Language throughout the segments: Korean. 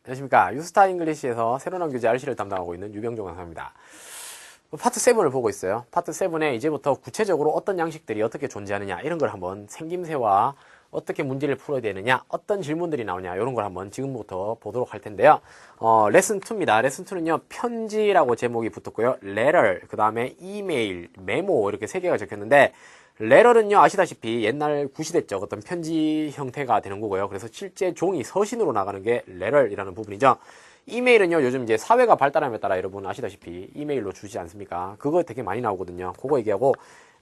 안녕하십니까. 유스타 잉글리시에서 새로 나온 교재 RC를 담당하고 있는 유병종 강사입니다. 파트 7을 보고 있어요. 파트 7에 이제부터 구체적으로 어떤 양식들이 어떻게 존재하느냐 이런 걸 한번 생김새와 어떻게 문제를 풀어야 되느냐, 어떤 질문들이 나오냐 이런 걸 한번 지금부터 보도록 할 텐데요. 레슨 2입니다. 레슨 2는요. 편지라고 제목이 붙었고요. letter, 그 다음에 이메일, 메모 이렇게 세 개가 적혔는데 letter는요 아시다시피 옛날 구시대적 어떤 편지 형태가 되는 거고요. 그래서 실제 종이 서신으로 나가는 게 letter이라는 부분이죠. 이메일은요 요즘 이제 사회가 발달함에 따라 여러분 아시다시피 이메일로 주지 않습니까? 그거 되게 많이 나오거든요. 그거 얘기하고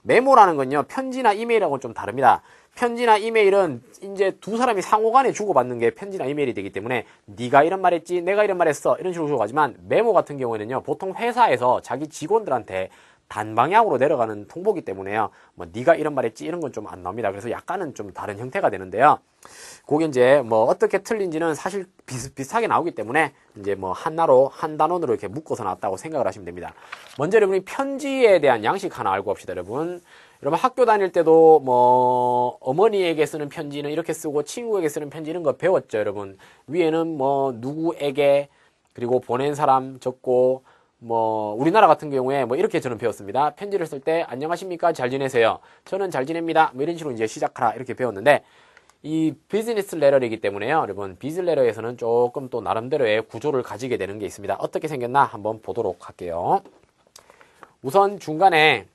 메모라는 건요 편지나 이메일하고는 좀 다릅니다. 편지나 이메일은 이제 두 사람이 상호간에 주고받는 게 편지나 이메일이 되기 때문에 네가 이런 말 했지 내가 이런 말 했어 이런 식으로 주고가지만 메모 같은 경우에는요 보통 회사에서 자기 직원들한테 단방향으로 내려가는 통보기 때문에요. 뭐 네가 이런 말 했지 이런 건 좀 안 나옵니다. 그래서 약간은 좀 다른 형태가 되는데요. 그게 이제 뭐 어떻게 틀린지는 사실 비슷하게 나오기 때문에 이제 뭐 하나로 한 단원으로 이렇게 묶어서 나왔다고 생각을 하시면 됩니다. 먼저 여러분이 편지에 대한 양식 하나 알고 갑시다. 여러분 학교 다닐 때도 뭐 어머니에게 쓰는 편지는 이렇게 쓰고 친구에게 쓰는 편지 이런 거 배웠죠. 여러분 위에는 뭐 누구에게 그리고 보낸 사람 적고 뭐 우리나라 같은 경우에 뭐 이렇게 저는 배웠습니다. 편지를 쓸 때 안녕하십니까 잘 지내세요. 저는 잘 지냅니다. 뭐 이런 식으로 이제 시작하라 이렇게 배웠는데 이 비즈니스 레터이기 때문에요. 여러분 비즈니스 레터에서는 조금 또 나름대로의 구조를 가지게 되는 게 있습니다. 어떻게 생겼나 한번 보도록 할게요. 우선 중간에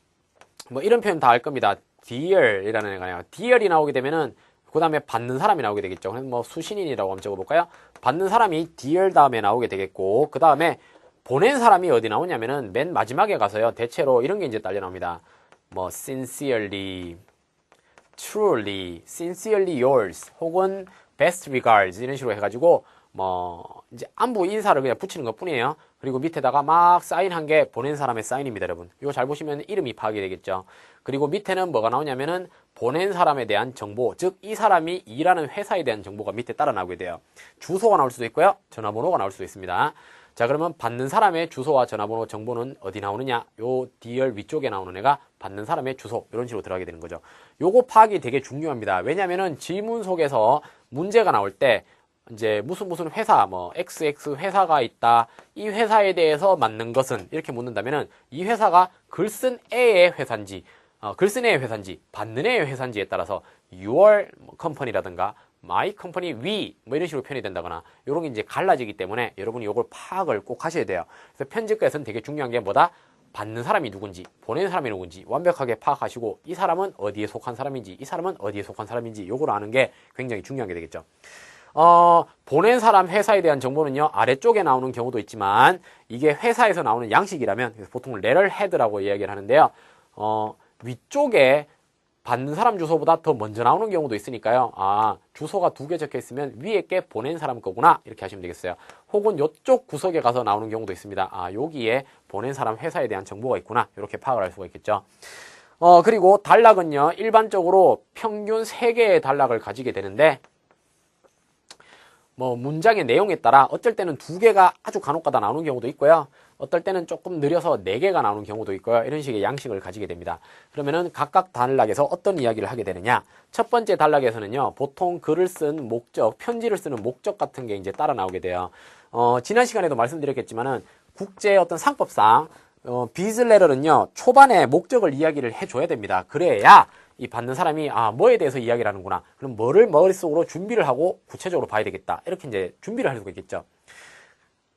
뭐 이런 표현 다 알 겁니다. dear이라는 애가 나요. dear이 나오게 되면은 그 다음에 받는 사람이 나오게 되겠죠. 그래서 뭐 수신인이라고 한번 적어볼까요? 받는 사람이 dear 다음에 나오게 되겠고 그 다음에 보낸 사람이 어디 나오냐면은 맨 마지막에 가서요. 대체로 이런 게 이제 딸려 나옵니다. 뭐 sincerely, truly, sincerely yours 혹은 best regards 이런 식으로 해가지고 뭐 이제 안부 인사를 그냥 붙이는 것 뿐이에요. 그리고 밑에다가 막 사인한 게 보낸 사람의 사인입니다, 여러분. 이거 잘 보시면 이름이 파악이 되겠죠. 그리고 밑에는 뭐가 나오냐면은 보낸 사람에 대한 정보, 즉 이 사람이 일하는 회사에 대한 정보가 밑에 따라 나오게 돼요. 주소가 나올 수도 있고요. 전화번호가 나올 수도 있습니다. 자, 그러면 받는 사람의 주소와 전화번호 정보는 어디 나오느냐? 요 디얼 위쪽에 나오는 애가 받는 사람의 주소 이런 식으로 들어가게 되는 거죠. 요거 파악이 되게 중요합니다. 왜냐면은 질문 속에서 문제가 나올 때 이제 무슨 회사 뭐 XX 회사가 있다. 이 회사에 대해서 맞는 것은 이렇게 묻는다면은 이 회사가 글 쓴 애의 회사인지 글 쓴 애의 회사인지 받는 애의 회사인지에 따라서 your company라든가 my company we 뭐 이런 식으로 표현이 된다거나 이런 게 이제 갈라지기 때문에 여러분이 이걸 파악을 꼭 하셔야 돼요. 그래서 편집과에서는 되게 중요한 게 뭐다? 받는 사람이 누군지 보내는 사람이 누군지 완벽하게 파악하시고 이 사람은 어디에 속한 사람인지 이 사람은 어디에 속한 사람인지 요걸 아는 게 굉장히 중요한 게 되겠죠. 보낸 사람 회사에 대한 정보는요 아래쪽에 나오는 경우도 있지만 이게 회사에서 나오는 양식이라면 보통 letterhead라고 이야기를 하는데요. 위쪽에 받는 사람 주소보다 더 먼저 나오는 경우도 있으니까요. 주소가 두 개 적혀 있으면 위에 게 보낸 사람 거구나 이렇게 하시면 되겠어요. 혹은 이쪽 구석에 가서 나오는 경우도 있습니다. 여기에 보낸 사람 회사에 대한 정보가 있구나 이렇게 파악을 할 수가 있겠죠. 그리고 단락은요 일반적으로 평균 3개의 단락을 가지게 되는데 뭐 문장의 내용에 따라 어쩔 때는 2개가 아주 간혹가다 나오는 경우도 있고요. 어떨 때는 조금 느려서 4개가 나오는 경우도 있고요. 이런 식의 양식을 가지게 됩니다. 그러면은 각각 단락에서 어떤 이야기를 하게 되느냐. 첫 번째 단락에서는요. 보통 글을 쓴 목적, 편지를 쓰는 목적 같은 게 이제 따라 나오게 돼요. 지난 시간에도 말씀드렸겠지만은 국제 어떤 상법상 비즈레터는요. 초반에 목적을 이야기를 해줘야 됩니다. 그래야 이 받는 사람이 뭐에 대해서 이야기를 하는구나. 그럼 뭐를 머릿속으로 준비를 하고 구체적으로 봐야 되겠다. 이렇게 이제 준비를 할 수가 있겠죠.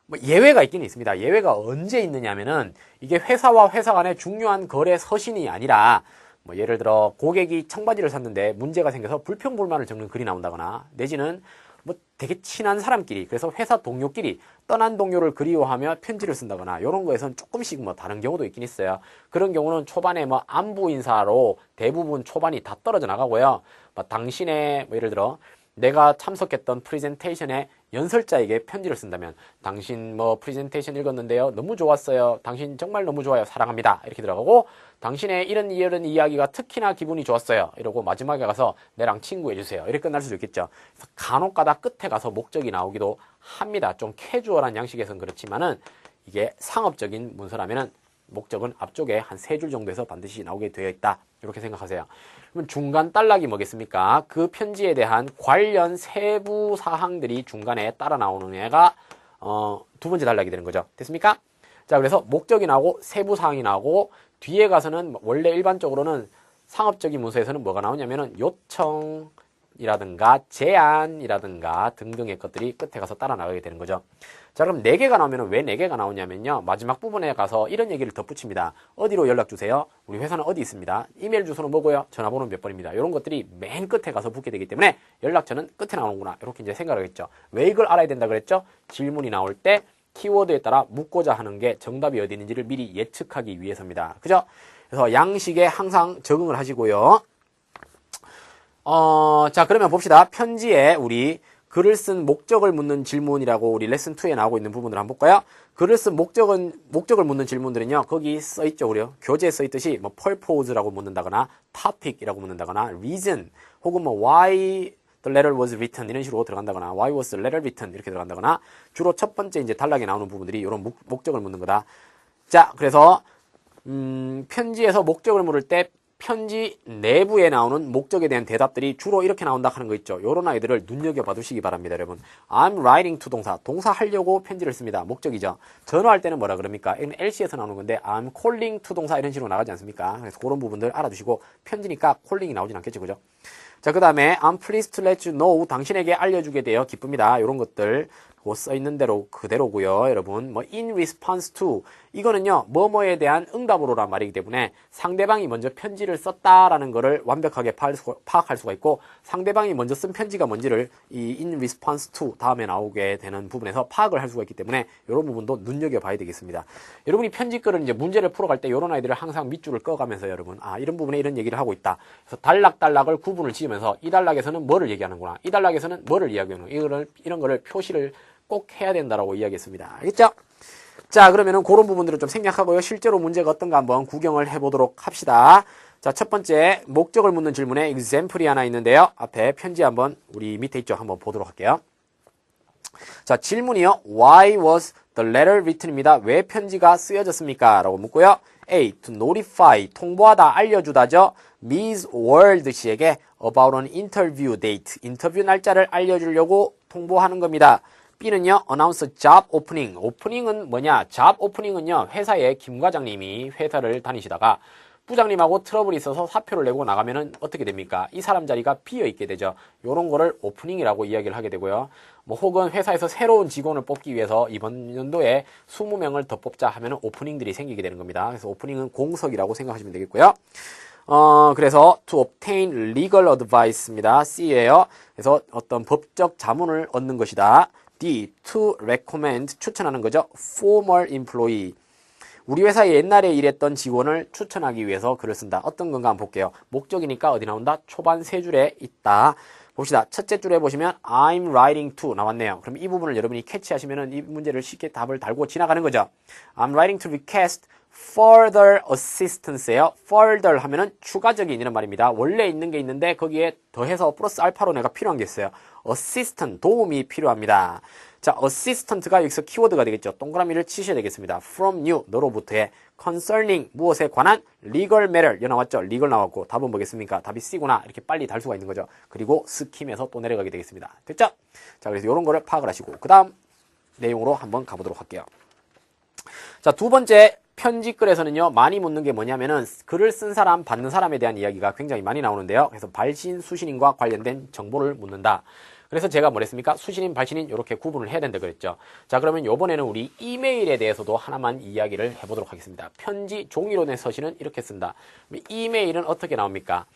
뭐 예외가 있긴 있습니다. 예외가 언제 있느냐면은 이게 회사와 회사 간의 중요한 거래 서신이 아니라 뭐 예를 들어 고객이 청바지를 샀는데 문제가 생겨서 불평불만을 적는 글이 나온다거나 내지는 뭐 되게 친한 사람끼리 그래서 회사 동료끼리 떠난 동료를 그리워하며 편지를 쓴다거나 이런 거에선 조금씩 뭐 다른 경우도 있긴 있어요. 그런 경우는 초반에 뭐 안부 인사로 대부분 초반이 다 떨어져 나가고요. 뭐 당신의 뭐 예를 들어 내가 참석했던 프레젠테이션에 연설자에게 편지를 쓴다면 당신 뭐 프레젠테이션 읽었는데요. 너무 좋았어요. 당신 정말 너무 좋아요. 사랑합니다. 이렇게 들어가고 당신의 이런 이야기가 특히나 기분이 좋았어요. 이러고 마지막에 가서 내랑 친구해주세요. 이렇게 끝날 수도 있겠죠. 그래서 간혹가다 끝에 가서 목적이 나오기도 합니다. 좀 캐주얼한 양식에서는 그렇지만은 이게 상업적인 문서라면은 목적은 앞쪽에 한 3줄 정도에서 반드시 나오게 되어 있다. 이렇게 생각하세요. 그러면 중간 단락이 뭐겠습니까? 그 편지에 대한 관련 세부 사항들이 중간에 따라 나오는 애가 두 번째 단락이 되는 거죠. 됐습니까? 자, 그래서 목적이 나오고 세부 사항이 나오고 뒤에 가서는 원래 일반적으로는 상업적인 문서에서는 뭐가 나오냐면은 요청이라든가 제안이라든가 등등의 것들이 끝에 가서 따라 나가게 되는 거죠. 자, 그럼 4개가 나오면 왜 4개가 나오냐면요. 마지막 부분에 가서 이런 얘기를 덧붙입니다. 어디로 연락주세요? 우리 회사는 어디 있습니다. 이메일 주소는 뭐고요? 전화번호는 몇 번입니다. 이런 것들이 맨 끝에 가서 붙게 되기 때문에 연락처는 끝에 나오는구나. 이렇게 이제 생각을 하겠죠. 왜 이걸 알아야 된다 그랬죠? 질문이 나올 때 키워드에 따라 묻고자 하는 게 정답이 어디 있는지를 미리 예측하기 위해서입니다. 그죠? 그래서 양식에 항상 적응을 하시고요. 자, 그러면 봅시다. 편지에 우리 글을 쓴 목적을 묻는 질문이라고 우리 레슨 2에 나오고 있는 부분을 한번 볼까요? 글을 쓴 목적을 묻는 질문들은요, 거기 써있죠, 우리요. 교재에 써있듯이, 뭐, purpose라고 묻는다거나, topic이라고 묻는다거나, reason, 혹은 뭐, why the letter was written, 이런 식으로 들어간다거나, why was the letter written, 이렇게 들어간다거나, 주로 첫 번째 이제 단락에 나오는 부분들이 이런 목적을 묻는 거다. 자, 그래서, 편지에서 목적을 물을 때, 편지 내부에 나오는 목적에 대한 대답들이 주로 이렇게 나온다 하는 거 있죠. 요런 아이들을 눈여겨봐 두시기 바랍니다, 여러분. I'm writing to 동사 하려고 편지를 씁니다. 목적이죠. 전화할 때는 뭐라 그럽니까? 이건 LC에서 나오는 건데 I'm calling to 동사 이런 식으로 나가지 않습니까? 그래서 그런 부분들 알아두시고 편지니까 calling이 나오진 않겠죠, 그죠? 자, 그 다음에 I'm pleased to let you know, 당신에게 알려주게 되어 기쁩니다. 이런 것들 써있는 대로 그대로고요, 여러분. 뭐 in response to, 이거는요 뭐뭐에 대한 응답으로란 말이기 때문에 상대방이 먼저 편지를 썼다라는 거를 완벽하게 파악할 수가 있고, 상대방이 먼저 쓴 편지가 뭔지를 이 in response to 다음에 나오게 되는 부분에서 파악을 할 수가 있기 때문에 이런 부분도 눈여겨봐야 되겠습니다. 여러분이 편지글은 이제 문제를 풀어갈 때 이런 아이들을 항상 밑줄을 꺼가면서 여러분, 이런 부분에 이런 얘기를 하고 있다. 그래서 단락을 구분을 지으면서 이 단락에서는 뭐를 얘기하는구나, 이 단락에서는 뭐를 이야기하는구나, 이런 거를 표시를 꼭 해야 된다라고 이야기했습니다. 알겠죠? 자, 그러면은 그런 부분들을 좀 생략하고요. 실제로 문제가 어떤가 한번 구경을 해보도록 합시다. 자, 첫 번째 목적을 묻는 질문에 example이 하나 있는데요. 앞에 편지 한번 우리 밑에 있죠. 한번 보도록 할게요. 자, 질문이요. Why was the letter written입니다. 왜 편지가 쓰여졌습니까? 라고 묻고요. A. To notify, 통보하다, 알려주다죠. Miss World 씨에게 about an interview date, 인터뷰 날짜를 알려주려고 통보하는 겁니다. B는요, announce job opening. 오프닝은 뭐냐? job opening은요, 회사에 김 과장님이 회사를 다니시다가 부장님하고 트러블이 있어서 사표를 내고 나가면은 어떻게 됩니까? 이 사람 자리가 비어 있게 되죠. 요런 거를 오프닝이라고 이야기를 하게 되고요. 뭐 혹은 회사에서 새로운 직원을 뽑기 위해서 이번 연도에 20명을 더 뽑자 하면은 오프닝들이 생기게 되는 겁니다. 그래서 오프닝은 공석이라고 생각하시면 되겠고요. 그래서 to obtain legal advice입니다. C예요. 그래서 어떤 법적 자문을 얻는 것이다. D. To recommend, 추천하는 거죠. former employee. 우리 회사에 옛날에 일했던 직원을 추천하기 위해서 글을 쓴다. 어떤 건가 한번 볼게요. 목적이니까 어디 나온다? 초반 3줄에 있다. 봅시다. 첫째 줄에 보시면 I'm writing to 나왔네요. 그럼 이 부분을 여러분이 캐치하시면은 이 문제를 쉽게 답을 달고 지나가는 거죠. I'm writing to request further assistance예요. further 하면은 추가적인 이런 말입니다. 원래 있는 게 있는데 거기에 더해서 플러스 알파로 내가 필요한 게 있어요. assistant, 도움이 필요합니다. 자, assistant가 여기서 키워드가 되겠죠. 동그라미를 치셔야 되겠습니다. from you, 너로부터의 concerning, 무엇에 관한 legal matter, 여 나왔죠. legal 나왔고 답은 뭐겠습니까? 답이 C구나. 이렇게 빨리 달 수가 있는 거죠. 그리고 스킴에서 또 내려가게 되겠습니다. 됐죠? 자, 그래서 이런 거를 파악을 하시고 그 다음 내용으로 한번 가보도록 할게요. 자, 두 번째 편지글에서는요, 많이 묻는 게 뭐냐면은 글을 쓴 사람, 받는 사람에 대한 이야기가 굉장히 많이 나오는데요. 그래서 발신, 수신인과 관련된 정보를 묻는다. 그래서 제가 뭐랬습니까? 수신인, 발신인 이렇게 구분을 해야 된다 그랬죠. 자, 그러면 이번에는 우리 이메일에 대해서도 하나만 이야기를 해보도록 하겠습니다. 편지, 종이론의 서신은 이렇게 쓴다. 이메일은 어떻게 나옵니까?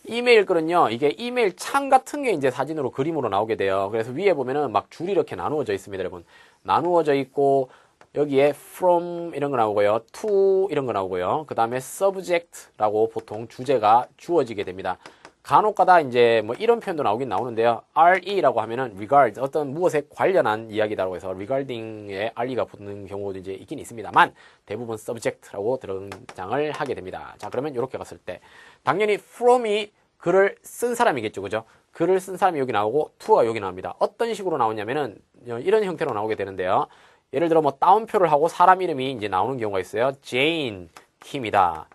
이메일 글은요, 이게 이메일 창 같은 게 이제 사진으로 그림으로 나오게 돼요. 그래서 위에 보면은 막 줄이 이렇게 나누어져 있습니다, 여러분. 나누어져 있고, 여기에 from 이런 거 나오고요. to 이런 거 나오고요. 그 다음에 subject라고 보통 주제가 주어지게 됩니다. 간혹가다 이제 뭐 이런 표현도 나오긴 나오는데요. re라고 하면은 regard, 어떤 무엇에 관련한 이야기다라고 해서 regarding에 re가 붙는 경우도 이제 있긴 있습니다만 대부분 subject라고 등장을 하게 됩니다. 자, 그러면 이렇게 갔을 때 당연히 from이 글을 쓴 사람이겠죠, 그죠? 글을 쓴 사람이 여기 나오고 to가 여기 나옵니다. 어떤 식으로 나오냐면은 이런 형태로 나오게 되는데요. 예를 들어 뭐 따옴표를 하고 사람 이름이 이제 나오는 경우가 있어요. 제인 킴이다.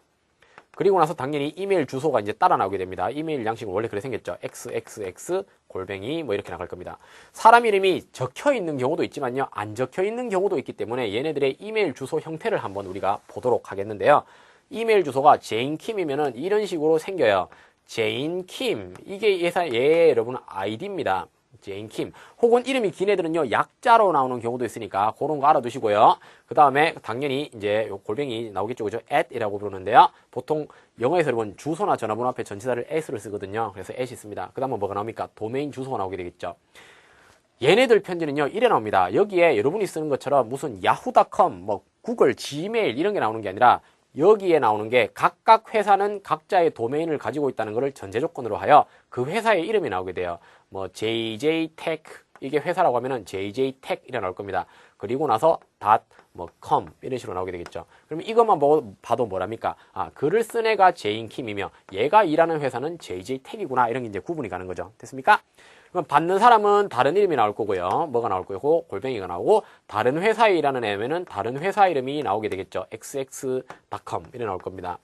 그리고 나서 당연히 이메일 주소가 이제 따라 나오게 됩니다. 이메일 양식은 원래 그래 생겼죠. xxx 골뱅이 뭐 이렇게 나갈 겁니다. 사람 이름이 적혀 있는 경우도 있지만요. 안 적혀 있는 경우도 있기 때문에 얘네들의 이메일 주소 형태를 한번 우리가 보도록 하겠는데요. 이메일 주소가 제인킴이면은 이런 식으로 생겨요. 제인킴. 이게 얘 여러분 아이디입니다. 제인킴. 혹은 이름이 긴 애들은요, 약자로 나오는 경우도 있으니까, 그런 거 알아두시고요. 그 다음에, 당연히, 이제, 요 골뱅이 나오겠죠, 그죠? at이라고 부르는데요. 보통, 영어에서 여러분, 주소나 전화번호 앞에 전치사를 at를 쓰거든요. 그래서 at이 있습니다. 그 다음은 뭐가 나옵니까? 도메인 주소가 나오게 되겠죠. 얘네들 편지는요, 이래 나옵니다. 여기에 여러분이 쓰는 것처럼 무슨 yahoo.com, 뭐, 구글, gmail 이런 게 나오는 게 아니라, 여기에 나오는 게 각각 회사는 각자의 도메인을 가지고 있다는 것을 전제 조건으로 하여 그 회사의 이름이 나오게 돼요. 뭐 JJTech 이게 회사라고 하면은 JJTech 이래 나올 겁니다. 그리고 나서 .com 이런 식으로 나오게 되겠죠. 그러면 이것만 봐도 뭐랍니까? 아, 글을 쓴 애가 제인킴이며 얘가 일하는 회사는 JJTech이구나 이런 게 이제 구분이 가는 거죠. 됐습니까? 그럼 받는 사람은 다른 이름이 나올 거고요. 뭐가 나올 거고 골뱅이가 나오고 다른 회사에 일하는 애면은 다른 회사 이름이 나오게 되겠죠. xx.com 이래 나올 겁니다.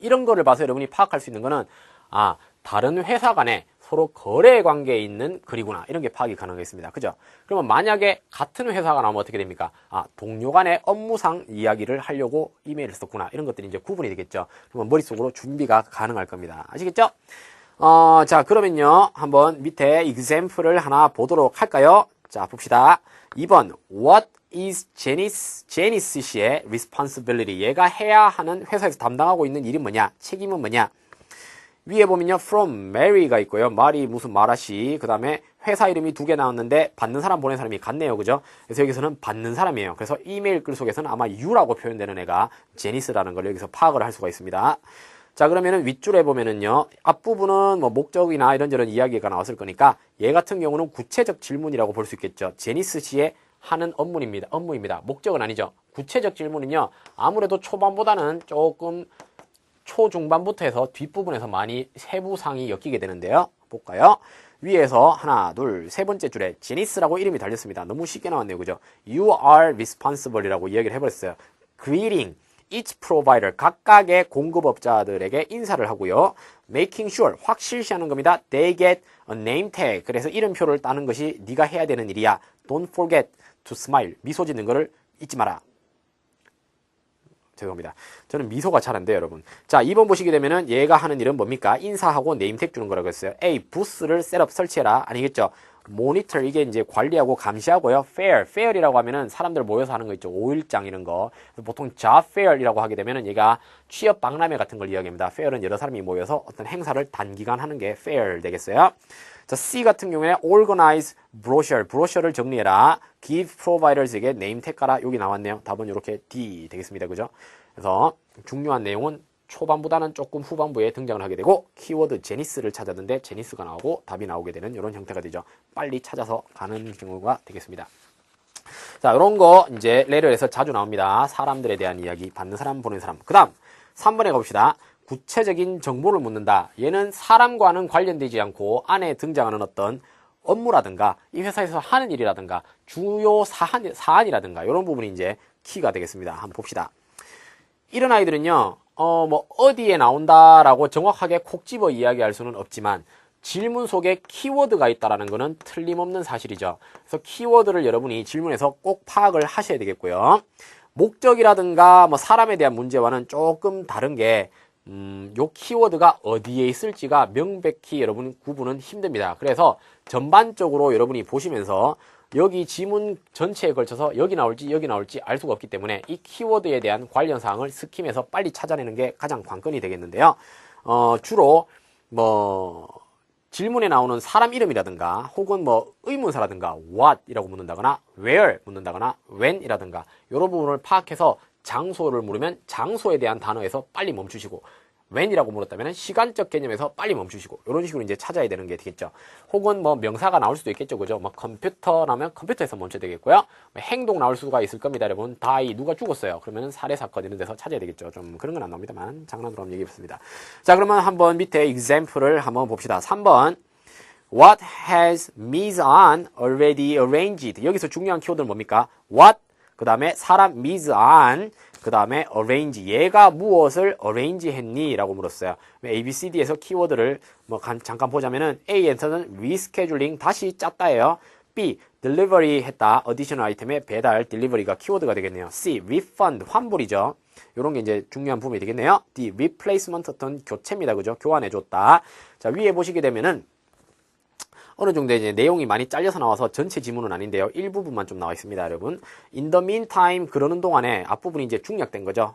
이런 거를 봐서 여러분이 파악할 수 있는 거는 아, 다른 회사 간에 서로 거래 관계에 있는 글이구나 이런 게 파악이 가능하겠습니다. 그죠? 그러면 만약에 같은 회사가 나오면 어떻게 됩니까? 아, 동료 간의 업무상 이야기를 하려고 이메일을 썼구나 이런 것들이 이제 구분이 되겠죠. 그러면 머릿속으로 준비가 가능할 겁니다. 아시겠죠? 자, 그러면요. 한번 밑에 example을 하나 보도록 할까요? 자, 봅시다. 2번. What is 제니스 씨의 responsibility? 얘가 해야 하는 회사에서 담당하고 있는 일이 뭐냐? 책임은 뭐냐? 위에 보면요. from Mary가 있고요. 말이 무슨 마라씨. 그 다음에 회사 이름이 두 개 나왔는데 받는 사람 보낸 사람이 같네요. 그죠? 그래서 여기서는 받는 사람이에요. 그래서 이메일 글 속에서는 아마 you라고 표현되는 애가 제니스라는 걸 여기서 파악을 할 수가 있습니다. 자, 그러면은 윗줄에 보면은요, 앞부분은 뭐 목적이나 이런저런 이야기가 나왔을 거니까 얘 같은 경우는 구체적 질문이라고 볼 수 있겠죠. 제니스 씨의 하는 업무입니다. 목적은 아니죠. 구체적 질문은요, 아무래도 초반보다는 조금 초중반부터 해서 뒷부분에서 많이 세부상이 엮이게 되는데요. 볼까요? 위에서 하나, 둘, 세 번째 줄에 제니스라고 이름이 달렸습니다. 너무 쉽게 나왔네요. 그죠? You are responsible 이라고 이야기를 해버렸어요. Greeting. each provider, 각각의 공급업자들에게 인사를 하고요. making sure, 확실시하는 겁니다. they get a name tag. 그래서 이름표를 따는 것이 네가 해야 되는 일이야. don't forget to smile. 미소 짓는 거를 잊지 마라. 죄송합니다. 저는 미소가 잘 안 돼요, 여러분. 자, 2번 보시게 되면은 얘가 하는 일은 뭡니까? 인사하고 네임택 주는 거라고 했어요. A, 부스를 셋업 설치해라. 아니겠죠? 모니터 이게 이제 관리하고 감시하고요. fair이라고 하면은 사람들 모여서 하는 거 있죠. 5일장 이런 거. 보통 job fair이라고 하게 되면은 얘가 취업 박람회 같은 걸 이야기합니다. fair은 여러 사람이 모여서 어떤 행사를 단기간 하는 게 fair 되겠어요. 자, C 같은 경우에 organize 브로셔를 정리해라. give providers에게 name tag 가라. 여기 나왔네요. 답은 이렇게 D 되겠습니다. 그죠? 그래서 중요한 내용은 초반보다는 조금 후반부에 등장을 하게 되고 키워드 제니스를 찾았는데 제니스가 나오고 답이 나오게 되는 이런 형태가 되죠. 빨리 찾아서 가는 경우가 되겠습니다. 자, 이런 거 이제 레벨에서 자주 나옵니다. 사람들에 대한 이야기, 받는 사람, 보낸 사람. 그 다음 3번에 가봅시다. 구체적인 정보를 묻는다. 얘는 사람과는 관련되지 않고 안에 등장하는 어떤 업무라든가 이 회사에서 하는 일이라든가 주요 사안이라든가 이런 부분이 이제 키가 되겠습니다. 한번 봅시다. 이런 아이들은요. 뭐 어디에 나온다라고 정확하게 콕 집어 이야기할 수는 없지만 질문 속에 키워드가 있다라는 것은 틀림없는 사실이죠. 그래서 키워드를 여러분이 질문에서 꼭 파악을 하셔야 되겠고요. 목적이라든가 뭐 사람에 대한 문제와는 조금 다른 게 요 키워드가 어디에 있을지가 명백히 여러분 구분은 힘듭니다. 그래서 전반적으로 여러분이 보시면서 여기 지문 전체에 걸쳐서 여기 나올지 알 수가 없기 때문에 이 키워드에 대한 관련 사항을 스킴해서 빨리 찾아내는 게 가장 관건이 되겠는데요. 주로 뭐 질문에 나오는 사람 이름이라든가 혹은 뭐 의문사라든가 what 이라고 묻는다거나 where 묻는다거나 when 이라든가 이런 부분을 파악해서 장소를 물으면 장소에 대한 단어에서 빨리 멈추시고 when이라고 물었다면 시간적 개념에서 빨리 멈추시고 이런 식으로 이제 찾아야 되는 게 되겠죠. 혹은 뭐 명사가 나올 수도 있겠죠. 그죠? 뭐 컴퓨터라면 컴퓨터에서 멈춰야 되겠고요. 행동 나올 수가 있을 겁니다. 여러분. die 누가 죽었어요. 그러면 살해 사건 이런 데서 찾아야 되겠죠. 좀 그런 건 안 나옵니다만 장난으로 한번 얘기해봤습니다. 자, 그러면 한번 밑에 example을 한번 봅시다. 3번 What has Ms. An already arranged? 여기서 중요한 키워드는 뭡니까? What, 그 다음에 사람 Ms. An, 그 다음에 arrange, 얘가 무엇을 arrange 했니? 라고 물었어요. ABCD에서 키워드를 뭐 잠깐 보자면은 A에서는 rescheduling, 다시 짰다예요. B, delivery 했다, additional 아이템의 배달, delivery가 키워드가 되겠네요. C, refund, 환불이죠. 요런 게 이제 중요한 부분이 되겠네요. D, replacement, 어떤 교체입니다. 그죠? 교환해줬다. 자, 위에 보시게 되면은 어느 정도 이제 내용이 많이 잘려서 나와서 전체 지문은 아닌데요. 일부분만 좀 나와 있습니다, 여러분. In the meantime, 그러는 동안에 앞부분이 이제 중략된 거죠.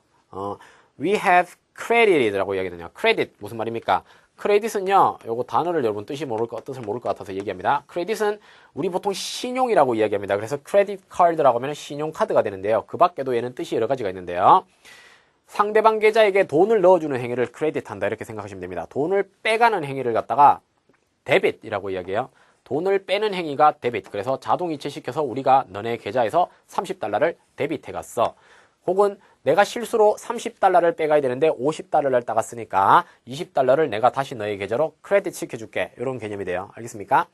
We have credited라고 이야기하거든요. credit, 무슨 말입니까? 크레딧은요, 요거 단어를 여러분 뜻을 모를 것 같아서 얘기합니다. 크레딧은 우리 보통 신용이라고 이야기합니다. 그래서 크레딧 카드라고 하면 신용카드가 되는데요. 그 밖에도 얘는 뜻이 여러 가지가 있는데요. 상대방 계좌에게 돈을 넣어주는 행위를 크레딧한다, 이렇게 생각하시면 됩니다. 돈을 빼가는 행위를 갖다가 데빗이라고 이야기해요. 돈을 빼는 행위가 데빗. 그래서 자동이체시켜서 우리가 너네 계좌에서 $30를 데빗해갔어. 혹은 내가 실수로 $30를 빼가야 되는데 $50를 따갔으니까 $20를 내가 다시 너의 계좌로 크레딧 시켜줄게. 이런 개념이 돼요. 알겠습니까?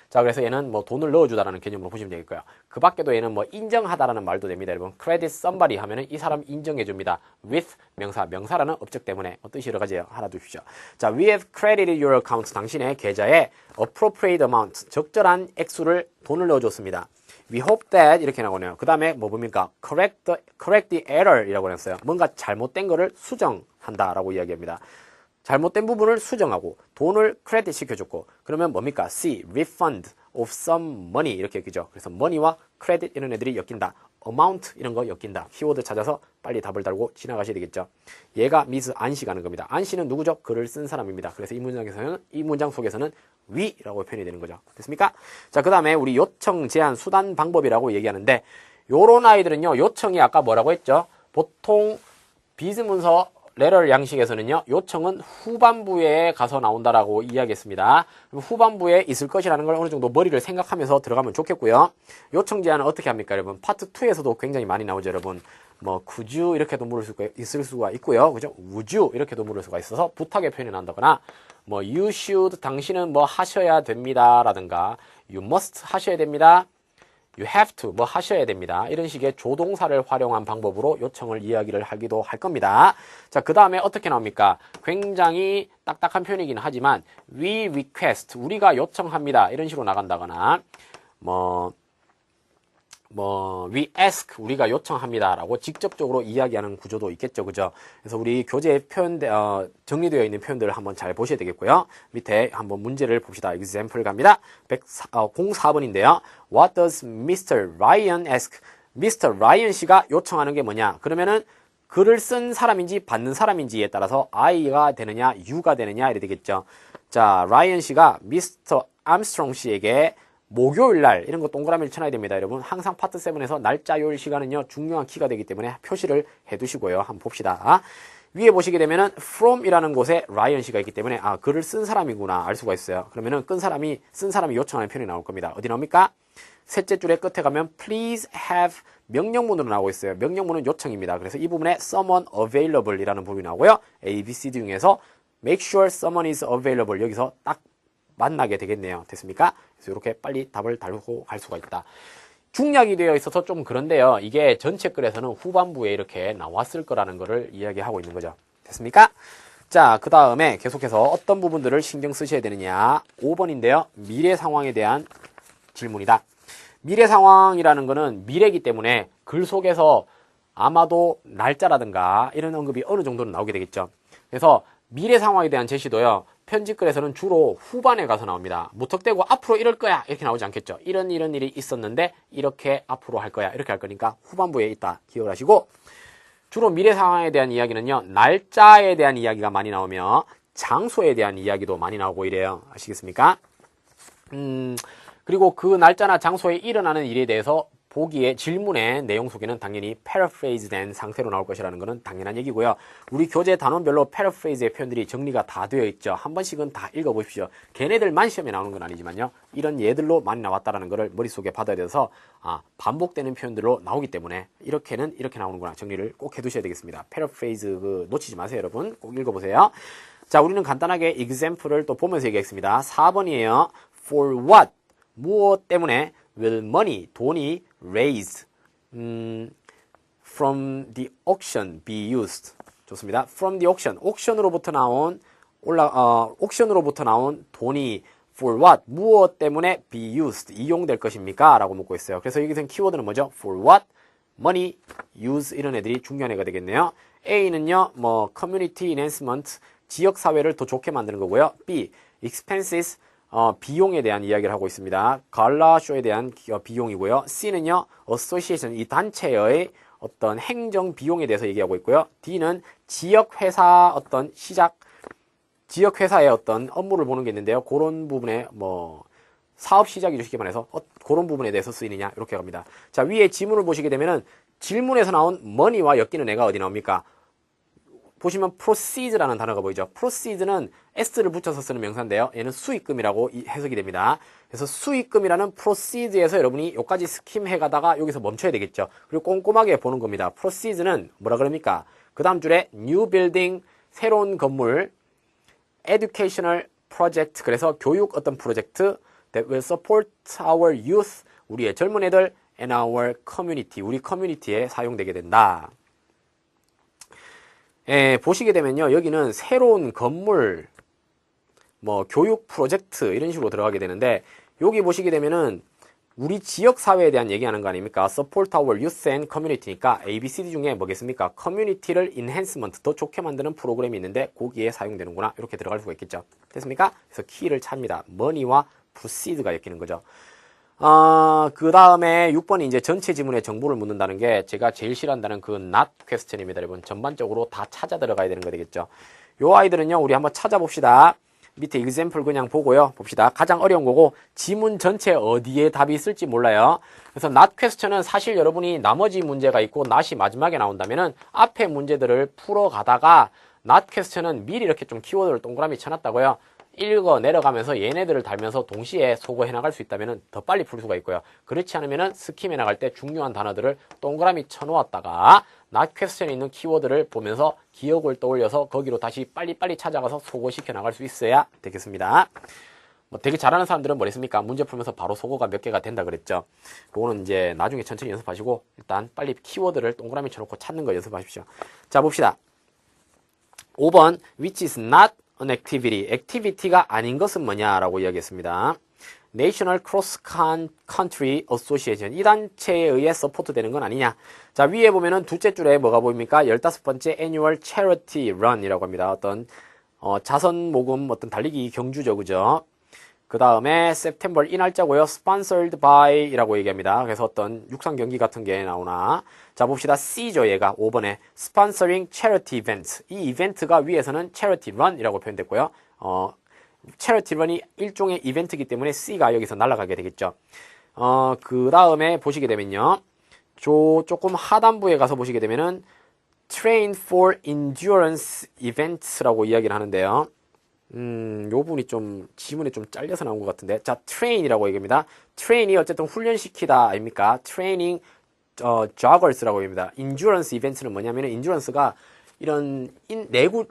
자, 그래서 얘는 뭐 돈을 넣어주다라는 개념으로 보시면 되겠고요. 그 밖에도 얘는 뭐 인정하다라는 말도 됩니다. 여러분, credit somebody 하면은 이 사람 인정해줍니다. with 명사, 명사라는 업적 때문에 뜻이 여러 가지예요. 하나 두십시오. 자, we have credited your account. 당신의 계좌에 appropriate amount, 적절한 액수를 돈을 넣어줬습니다. We hope that 이렇게 나오네요. 그 다음에 뭐 뭡니까? correct the error 이라고 했어요. 뭔가 잘못된 거를 수정한다라고 이야기합니다. 잘못된 부분을 수정하고 돈을 크레딧 시켜줬고, 그러면 뭡니까? C, refund of some money 이렇게 엮이죠. 그래서 money와 크레딧 이런 애들이 엮인다. amount 이런 거 엮인다. 키워드 찾아서 빨리 답을 달고 지나가셔야 되겠죠. 얘가 미스 안씨가 하는 겁니다. 안씨는 누구죠? 글을 쓴 사람입니다. 그래서 이 문장 속에서는 we라고 표현이 되는 거죠. 됐습니까? 자, 그 다음에 우리 요청, 제한, 수단, 방법이라고 얘기하는데, 요런 아이들은요, 요청이 아까 뭐라고 했죠? 보통 비즈문서 레럴 양식에서는요, 요청은 후반부에 가서 나온다라고 이야기했습니다. 후반부에 있을 것이라는 걸 어느 정도 머리를 생각하면서 들어가면 좋겠고요. 요청 제한은 어떻게 합니까, 여러분? 파트 2에서도 굉장히 많이 나오죠, 여러분. 뭐, could you 이렇게도 있을 수가 있고요. 그죠? would you 이렇게도 물을 수가 있어서 부탁의 표현이 난다거나, 뭐, you should, 당신은 뭐 하셔야 됩니다. 라든가, you must 하셔야 됩니다. you have to, 뭐 하셔야 됩니다. 이런 식의 조동사를 활용한 방법으로 요청을 이야기를 하기도 할 겁니다. 자, 그 다음에 어떻게 나옵니까? 굉장히 딱딱한 표현이긴 하지만 we request, 우리가 요청합니다. 이런 식으로 나간다거나 we ask, 우리가 요청합니다. 라고 직접적으로 이야기하는 구조도 있겠죠. 그죠? 그래서 우리 교재에 정리되어 있는 표현들을 한번 잘 보셔야 되겠고요. 밑에 한번 문제를 봅시다. example 갑니다. 04번인데요. What does Mr. Ryan ask? Mr. Ryan 씨가 요청하는 게 뭐냐? 그러면은 글을 쓴 사람인지 받는 사람인지에 따라서 I가 되느냐, U가 되느냐 이래 되겠죠. 자, Ryan 씨가 Mr. Armstrong 씨에게 목요일 날, 이런 거 동그라미를 쳐놔야 됩니다, 여러분. 항상 파트 7에서 날짜, 요일, 시간은요, 중요한 키가 되기 때문에 표시를 해 두시고요. 한번 봅시다. 위에 보시게 되면은, from이라는 곳에 라이언 씨가 있기 때문에, 글을 쓴 사람이구나, 알 수가 있어요. 그러면은, 쓴 사람이 요청하는 표현이 나올 겁니다. 어디 나옵니까? 셋째 줄의 끝에 가면, please have 명령문으로 나오고 있어요. 명령문은 요청입니다. 그래서 이 부분에 someone available 이라는 부분이 나오고요. A, B, C, D 중에서 make sure someone is available. 여기서 딱 만나게 되겠네요. 됐습니까? 그래서 이렇게 빨리 답을 달고 갈 수가 있다. 중략이 되어 있어서 좀 그런데요. 이게 전체 글에서는 후반부에 이렇게 나왔을 거라는 거를 이야기하고 있는 거죠. 됐습니까? 자, 그 다음에 계속해서 어떤 부분들을 신경 쓰셔야 되느냐. 5번인데요. 미래 상황에 대한 질문이다. 미래 상황이라는 거는 미래이기 때문에 글 속에서 아마도 날짜라든가 이런 언급이 어느 정도는 나오게 되겠죠. 그래서 미래 상황에 대한 제시도요. 편집글에서는 주로 후반에 가서 나옵니다. 무턱대고 앞으로 이럴 거야 이렇게 나오지 않겠죠. 이런 일이 있었는데 이렇게 앞으로 할 거야 이렇게 할 거니까 후반부에 있다 기억을 하시고, 주로 미래 상황에 대한 이야기는요, 날짜에 대한 이야기가 많이 나오며 장소에 대한 이야기도 많이 나오고 이래요. 아시겠습니까? 그리고 그 날짜나 장소에 일어나는 일에 대해서 보기에 질문의 내용 속에는 당연히 paraphrase 된 상태로 나올 것이라는 것은 당연한 얘기고요. 우리 교재 단원별로 paraphrase의 표현들이 정리가 다 되어 있죠. 한 번씩은 다 읽어보십시오. 걔네들만 시험에 나오는 건 아니지만요. 이런 예들로 많이 나왔다는 것을 머릿속에 받아야 돼서 반복되는 표현들로 나오기 때문에 이렇게는 이렇게 나오는구나 정리를 꼭 해두셔야 되겠습니다. paraphrase 놓치지 마세요, 여러분. 꼭 읽어보세요. 자, 우리는 간단하게 example을 또 보면서 얘기하겠습니다. 4번이에요. for what? 무엇 때문에 will money, 돈이 raised from the auction be used? 좋습니다. from the auction, 옥션으로부터 나온 옥션으로부터 나온 돈이 for what? 무엇 때문에 be used? 이용될 것입니까? 라고 묻고 있어요. 그래서 여기서는 키워드는 뭐죠? for what? money, use 이런 애들이 중요한 애가 되겠네요. A는요, community enhancement, 지역 사회를 더 좋게 만드는 거고요. B, expenses, 비용에 대한 이야기를 하고 있습니다. 갈라쇼에 대한 비용이고요. C는요, association, 이 단체의 어떤 행정 비용에 대해서 얘기하고 있고요. D는 지역 회사 지역 회사의 어떤 업무를 보는 게 있는데요. 그런 부분에 사업 시작이죠. 쉽게 말해서 그런 부분에 대해서 쓰이느냐 이렇게 갑니다. 자, 위에 지문을 보시게 되면은 질문에서 나온 money와 엮이는 애가 어디 나옵니까? 보시면 proceed라는 단어가 보이죠. proceed는 s를 붙여서 쓰는 명사인데요. 얘는 수익금이라고 해석이 됩니다. 그래서 수익금이라는 proceed에서 여러분이 여기까지 스킴해 가다가 여기서 멈춰야 되겠죠. 그리고 꼼꼼하게 보는 겁니다. proceed는 뭐라 그럽니까? 그 다음 줄에 new building, 새로운 건물, educational project, 그래서 교육 어떤 프로젝트 that will support our youth, 우리의 젊은 애들 and our community, 우리 커뮤니티에 사용되게 된다. 보시게 되면요. 여기는 새로운 건물, 교육 프로젝트 이런 식으로 들어가게 되는데 여기 보시게 되면은 우리 지역 사회에 대한 얘기하는 거 아닙니까? Support our youth and community니까 ABCD 중에 뭐겠습니까? 커뮤니티를 enhancement, 더 좋게 만드는 프로그램이 있는데 거기에 사용되는구나 이렇게 들어갈 수가 있겠죠. 됐습니까? 그래서 키를 찹니다. money와 proceed가 엮이는 거죠. 그 다음에 6번이 이제 전체 지문의 정보를 묻는다는 게 제가 제일 싫어한다는 그 not question입니다. 여러분 전반적으로 다 찾아 들어가야 되는 거 되겠죠. 요 아이들은요 우리 한번 찾아봅시다. 밑에 example 그냥 보고요. 봅시다. 가장 어려운 거고 지문 전체 어디에 답이 있을지 몰라요. 그래서 not question은 사실 여러분이 나머지 문제가 있고 not이 마지막에 나온다면은 앞에 문제들을 풀어가다가 not question은 미리 이렇게 좀 키워드를 동그라미 쳐놨다고요. 읽어 내려가면서 얘네들을 달면서 동시에 소거해 나갈 수 있다면 더 빨리 풀 수가 있고요. 그렇지 않으면 스킴해 나갈 때 중요한 단어들을 동그라미 쳐놓았다가 not question에 있는 키워드를 보면서 기억을 떠올려서 거기로 다시 빨리빨리 찾아가서 소거시켜 나갈 수 있어야 되겠습니다. 되게 잘하는 사람들은 뭐랬습니까? 문제 풀면서 바로 소거가 몇 개가 된다 그랬죠. 그거는 이제 나중에 천천히 연습하시고 일단 빨리 키워드를 동그라미 쳐놓고 찾는 거 연습하십시오. 자, 봅시다. 5번 which is not an activity. activity가 아닌 것은 뭐냐라고 이야기했습니다. National Cross Country Association. 이 단체에 의해 서포트되는 건 아니냐. 자, 위에 보면은 둘째 줄에 뭐가 보입니까? 15번째 Annual Charity Run이라고 합니다. 어떤 자선 모금 어떤 달리기 경주죠. 그죠? 그 다음에 September 이 날짜고요. Sponsored by 이라고 얘기합니다. 그래서 어떤 육상 경기 같은 게 나오나. 자, 봅시다. C죠. 얘가 5번에 Sponsoring Charity Events. 이 이벤트가 위에서는 Charity Run 이라고 표현됐고요. Charity Run이 일종의 이벤트이기 때문에 C가 여기서 날아가게 되겠죠. 그 다음에 보시게 되면요. 조금 하단부에 가서 보시게 되면은 Train for Endurance Events라고 이야기를 하는데요. 요 부분이 좀 지문에 좀 잘려서 나온 것 같은데. 자, train이라고 얘기합니다. train이 어쨌든 훈련시키다 아닙니까? training joggers라고 얘기합니다. endurance events는 뭐냐면은 endurance가 이런 내구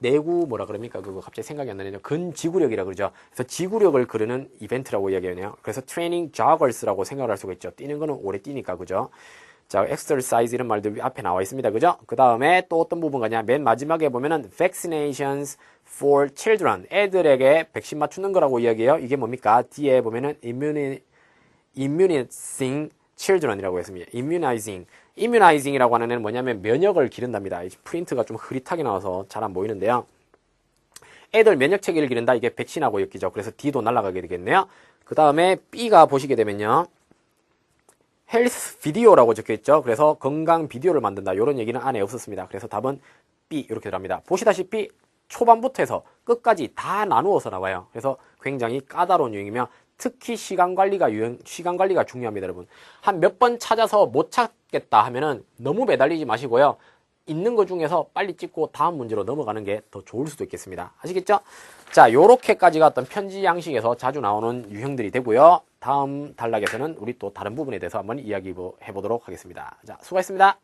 뭐라 그럽니까? 그거 갑자기 생각이 안 나네요. 근지구력이라 그러죠. 그래서 지구력을 그르는 이벤트라고 이야기하네요. 그래서 training joggers라고 생각을 할 수가 있죠. 뛰는 거는 오래 뛰니까 그죠? 자, exercise 이런 말들 앞에 나와 있습니다. 그죠? 그 다음에 또 어떤 부분 가냐? 맨 마지막에 보면은 vaccinations for children. 애들에게 백신 맞추는 거라고 이야기해요. 이게 뭡니까? 뒤에 보면은 immunizing children이라고 했습니다. immunizing이라고 하는 애는 뭐냐면 면역을 기른답니다. 프린트가 좀 흐릿하게 나와서 잘 안 보이는데요. 애들 면역 체계를 기른다. 이게 백신하고 엮이죠. 그래서 D도 날아가게 되겠네요. 그 다음에 B가 보시게 되면요. 헬스 비디오라고 적혀있죠. 그래서 건강 비디오를 만든다. 이런 얘기는 안에 없었습니다. 그래서 답은 B 이렇게 들어갑니다. 보시다시피 초반부터 해서 끝까지 다 나누어서 나와요. 그래서 굉장히 까다로운 유형이며 특히 시간 관리가 중요합니다, 여러분. 한 몇 번 찾아서 못 찾겠다 하면은 너무 매달리지 마시고요. 있는 것 중에서 빨리 찍고 다음 문제로 넘어가는 게 더 좋을 수도 있겠습니다. 아시겠죠? 자, 요렇게까지가 어떤 편지 양식에서 자주 나오는 유형들이 되고요. 다음 단락에서는 우리 또 다른 부분에 대해서 한번 이야기해 보도록 하겠습니다. 자, 수고하셨습니다.